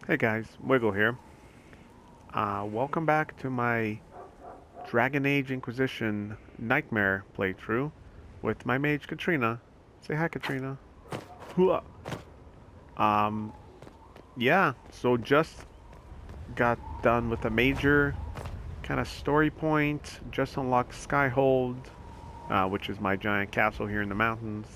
Hey guys, Wiggle here. Welcome back to my Dragon Age Inquisition Nightmare playthrough with my mage Katrina. Say hi, Katrina. Hooah. Um, yeah, so just got done with a major kind of story point. Just unlocked Skyhold, which is my giant castle here in the mountains.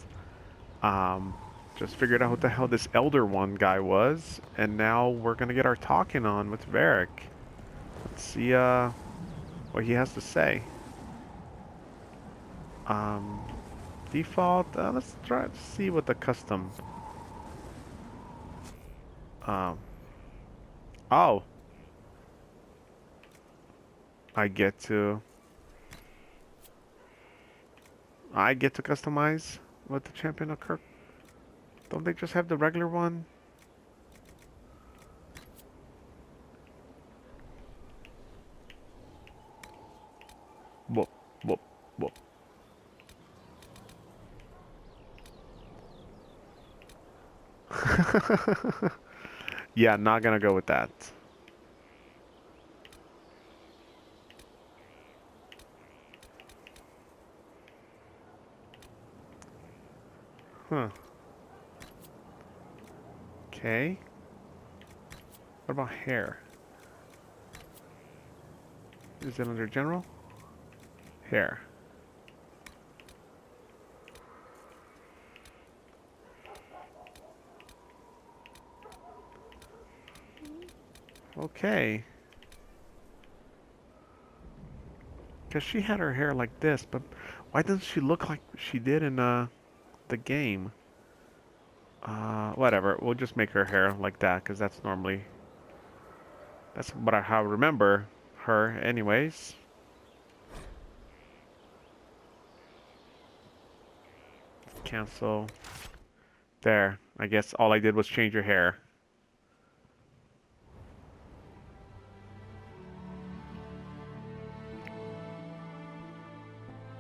Um, just figured out what the hell this Elder One guy was, and now we're gonna get our talking on with Varric. Let's see, what he has to say. Um, Default. Let's try to see what the custom. Um, oh, I get to. I get to customize what the champion of Kirk. Don't they just have the regular one? Whoop, whoop, whoop. Yeah, not gonna go with that. Huh. Okay. What about hair? Is it under general? Hair. Okay. Because she had her hair like this, but why doesn't she look like she did in the game? Whatever. We'll just make her hair like that, because that's what how I remember her anyways. Cancel. There. I guess all I did was change her hair.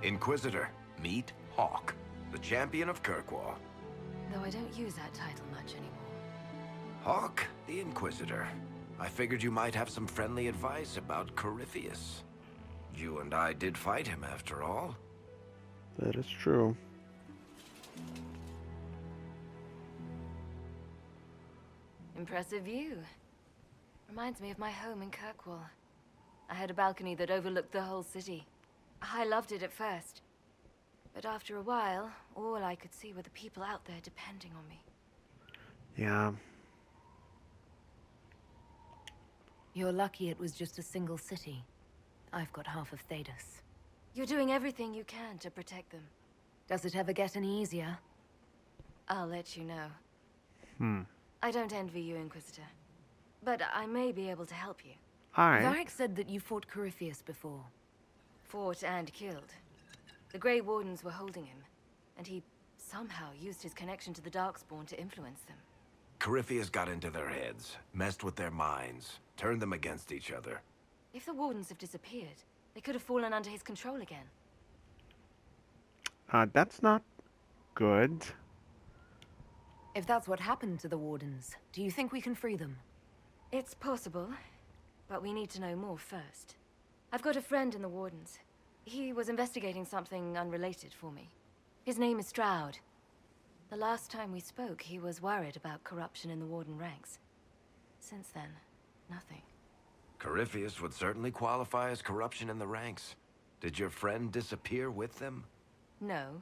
Inquisitor, meet Hawk, the champion of Kirkwall. Though I don't use that title much anymore. Hawk, the Inquisitor. I figured you might have some friendly advice about Corypheus. You and I did fight him after all. That is true. Impressive view. Reminds me of my home in Kirkwall. I had a balcony that overlooked the whole city. I loved it at first. But after a while, all I could see were the people out there depending on me. Yeah. You're lucky it was just a single city. I've got half of Thedas. You're doing everything you can to protect them. Does it ever get any easier? I'll let you know. Hmm. I don't envy you, Inquisitor. But I may be able to help you. Alright. Varric said that you fought Corypheus before. Fought and killed. The Grey Wardens were holding him, and he somehow used his connection to the Darkspawn to influence them. Corypheus got into their heads, messed with their minds, turned them against each other. If the Wardens have disappeared, they could have fallen under his control again. That's not good. If that's what happened to the Wardens, do you think we can free them? It's possible, but we need to know more first. I've got a friend in the Wardens. He was investigating something unrelated for me. His name is Stroud. The last time we spoke, he was worried about corruption in the Warden ranks. Since then, nothing. Corypheus would certainly qualify as corruption in the ranks. Did your friend disappear with them? No.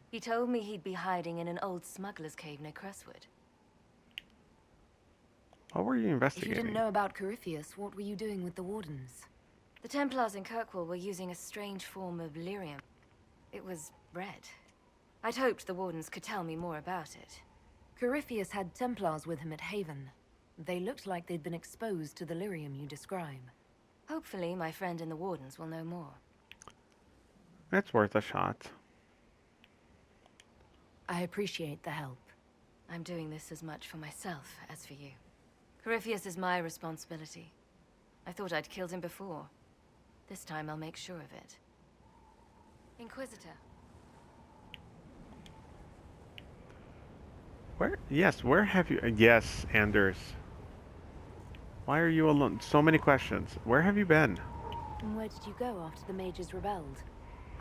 He told me he'd be hiding in an old smuggler's cave near Crestwood. What were you If you investigating? didn't know about Corypheus, what were you doing with the Wardens? The Templars in Kirkwall were using a strange form of lyrium. It was red. I'd hoped the Wardens could tell me more about it. Corypheus had Templars with him at Haven. They looked like they'd been exposed to the lyrium you describe. Hopefully, my friend in the Wardens will know more. It's worth a shot. I appreciate the help. I'm doing this as much for myself as for you. Corypheus is my responsibility. I thought I'd killed him before. This time I'll make sure of it. Inquisitor. Where? Yes, where have you? Yes, Anders. Why are you alone? So many questions. Where have you been? And where did you go after the mages rebelled?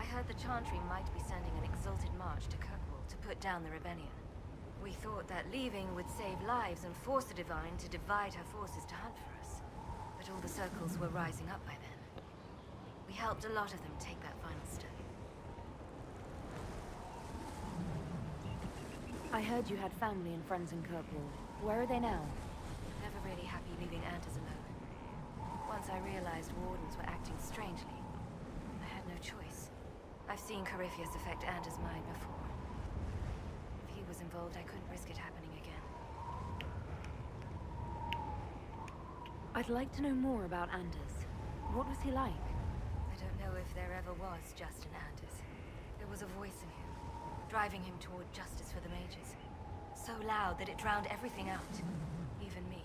I heard the Chantry might be sending an exalted march to Kirkwall to put down the rebellion. We thought that leaving would save lives and force the Divine to divide her forces to hunt for us. But all the circles were rising up by then. We helped a lot of them take that final step. I heard you had family and friends in Kirkwall. Where are they now? Never really happy leaving Anders alone. Once I realized Wardens were acting strangely, I had no choice. I've seen Corypheus affect Anders' mind before. If he was involved, I couldn't risk it happening again. I'd like to know more about Anders. What was he like? I don't know if there ever was just an Anders. There was a voice in him, driving him toward justice for the mages. So loud that it drowned everything out, even me.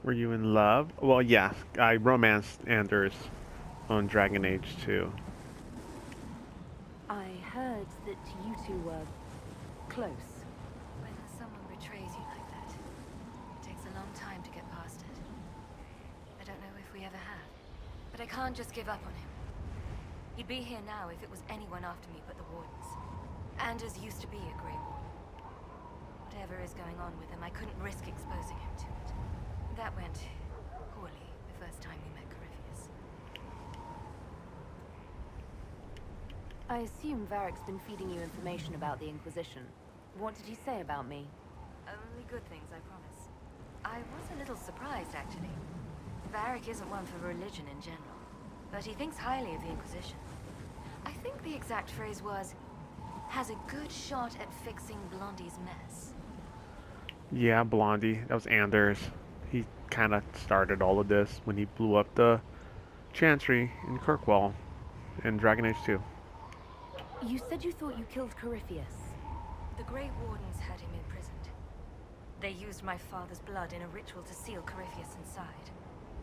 Were you in love? Well, yeah, I romanced Anders on Dragon Age 2. I heard that you two were close. When someone betrays you like that, it takes a long time to get past it. I don't know if we ever have, but I can't just give up on him. He'd be here now if it was anyone after me but the Wardens. Anders used to be a Grey Warden. Whatever is going on with him, I couldn't risk exposing him to it. That went poorly the first time we met Corypheus. I assume Varric's been feeding you information about the Inquisition. What did he say about me? Only good things, I promise. I was a little surprised, actually. Varric isn't one for religion in general, but he thinks highly of the Inquisition. I think the exact phrase was, has a good shot at fixing Blondie's mess. Yeah, Blondie. That was Anders. He kind of started all of this when he blew up the Chantry in Kirkwall in Dragon Age 2. You said you thought you killed Corypheus. The Grey Wardens had him imprisoned. They used my father's blood in a ritual to seal Corypheus inside.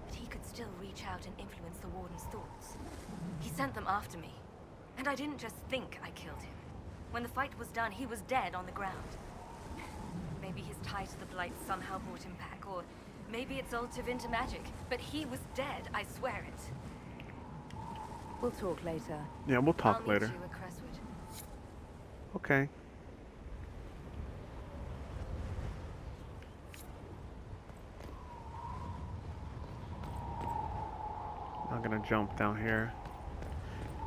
But he could still reach out and influence the Warden's thoughts. He sent them after me. And I didn't just think I killed him. When the fight was done, he was dead on the ground. Maybe his tie to the Blight somehow brought him back, or maybe it's all to Vinter magic. But he was dead, I swear it. We'll talk later. Yeah, we'll talk I'll meet later. you at Crestwood. Okay. Not gonna jump down here.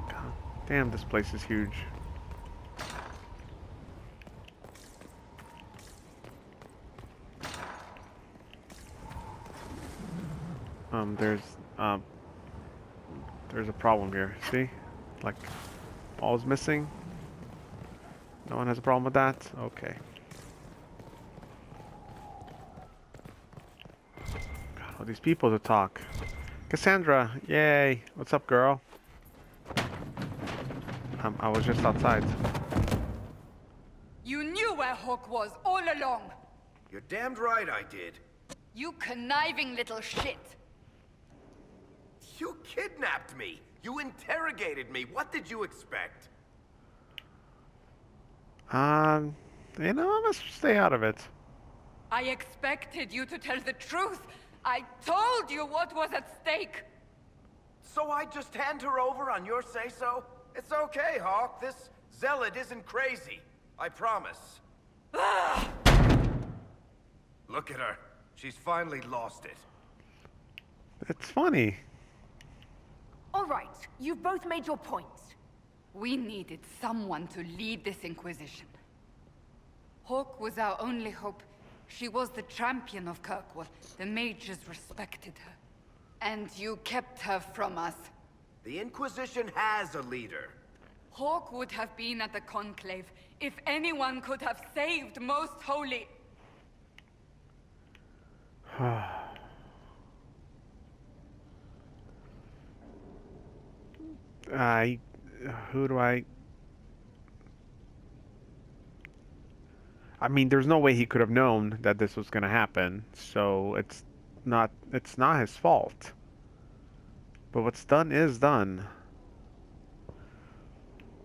God damn, this place is huge. There's a problem here. See? Like, ball's missing. No one has a problem with that? Okay. God, all these people to talk. Cassandra, yay. What's up, girl? I was just outside. You knew where Hawk was all along! You're damned right I did. You conniving little shit! You kidnapped me. You interrogated me. What did you expect? I'm gonna stay out of it. I expected you to tell the truth! I told you what was at stake! So I just hand her over on your say-so? It's okay, Hawk. This zealot isn't crazy. I promise. Look at her. She's finally lost it. It's funny. All right, you've both made your points. We needed someone to lead this Inquisition. Hawk was our only hope. She was the champion of Kirkwall. The mages respected her. And you kept her from us. The Inquisition has a leader. Hawk would have been at the Conclave if anyone could have saved Most Holy. Who do I mean, there's no way he could have known that this was going to happen, so it's not his fault. But what's done is done.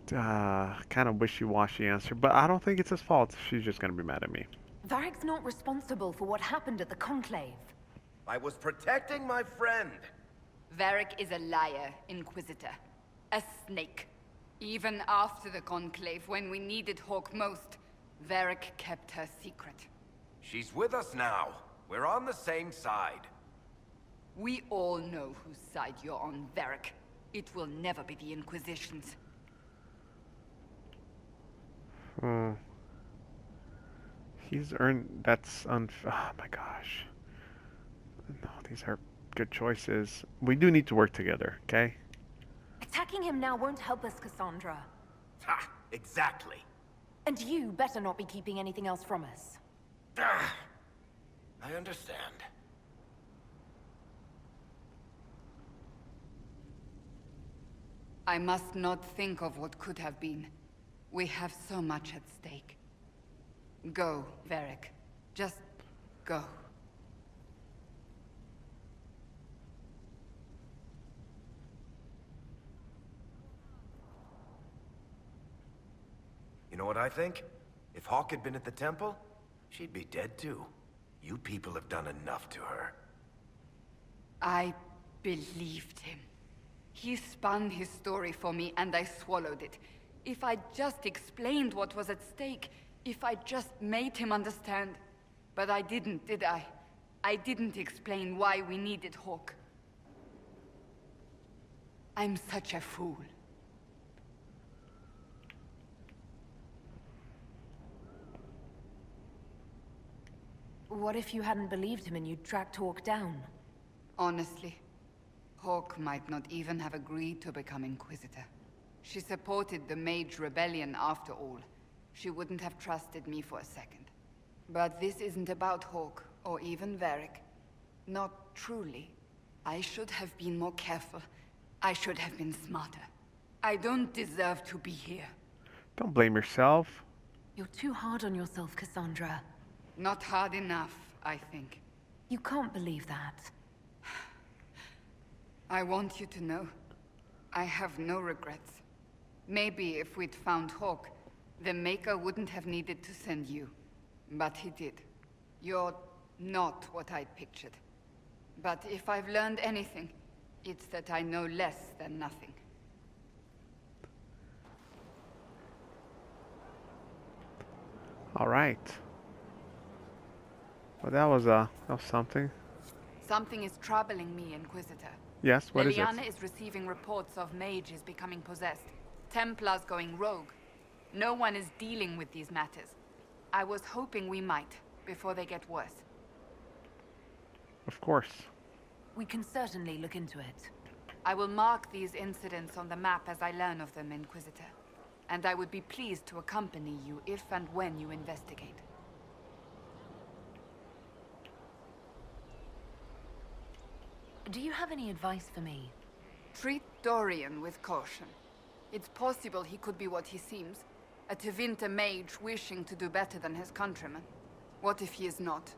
Kind of wishy-washy answer, but I don't think it's his fault. She's just going to be mad at me. Varric's not responsible for what happened at the Conclave. I was protecting my friend. Varric is a liar, Inquisitor. A snake. Even after the Conclave, when we needed Hawk most, Varric kept her secret. She's with us now. We're on the same side. We all know whose side you're on, Varric. It will never be the Inquisition's. Hmm. He's earned... That's oh my gosh. No, these are good choices. We do need to work together, okay? Attacking him now won't help us, Cassandra. Ha! Exactly. And you better not be keeping anything else from us. Ah, I understand. I must not think of what could have been. We have so much at stake. Go, Varric. Just go. You know what I think? If Hawk had been at the temple, she'd be dead too. You people have done enough to her. I believed him. He spun his story for me and I swallowed it. If I just explained what was at stake, if I just made him understand. But I didn't, did I? I didn't explain why we needed Hawk. I'm such a fool. What if you hadn't believed him and you'd tracked Hawk down? Honestly, Hawk might not even have agreed to become Inquisitor. She supported the Mage Rebellion after all. She wouldn't have trusted me for a second. But this isn't about Hawk, or even Varric. Not truly. I should have been more careful. I should have been smarter. I don't deserve to be here. Don't blame yourself. You're too hard on yourself, Cassandra. Not hard enough, I think. You can't believe that. I want you to know, I have no regrets. Maybe if we'd found Hawk, the Maker wouldn't have needed to send you. But he did. You're not what I'd pictured. But if I've learned anything, it's that I know less than nothing. All right. Well, that was something. Something is troubling me, Inquisitor. Yes, what is it? Liliana is receiving reports of mages becoming possessed. Templars going rogue. No one is dealing with these matters. I was hoping we might, before they get worse. Of course. We can certainly look into it. I will mark these incidents on the map as I learn of them, Inquisitor. And I would be pleased to accompany you if and when you investigate. Do you have any advice for me? Treat Dorian with caution. It's possible he could be what he seems. A Tevinter mage wishing to do better than his countrymen. What if he is not?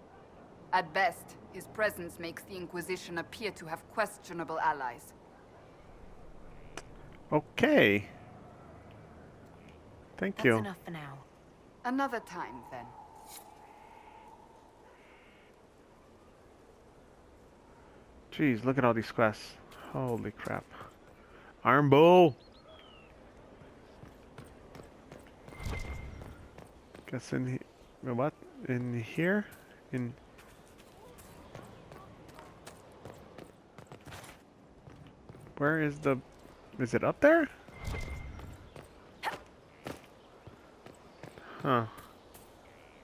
At best, his presence makes the Inquisition appear to have questionable allies. Okay. Thank you. That's enough for now. Another time, then. Jeez, look at all these quests. Holy crap. Arm bow! Guess in here. What? In here? In. Where is the. Is it up there? Huh.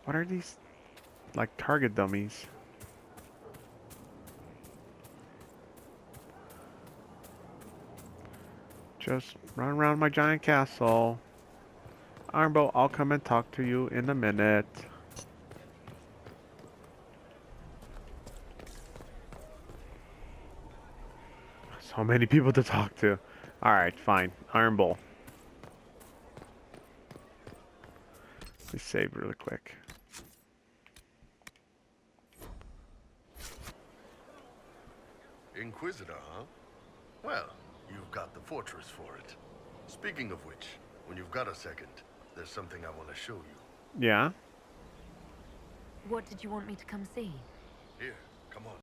What are these? Like target dummies. Just run around my giant castle. Armbo, I'll come and talk to you in a minute. So many people to talk to. Alright, fine. Armbo. Let me save really quick. Inquisitor, huh? Well, you've got the fortress for it. Speaking of which, when you've got a second, there's something I want to show you. Yeah? What did you want me to come see? Here,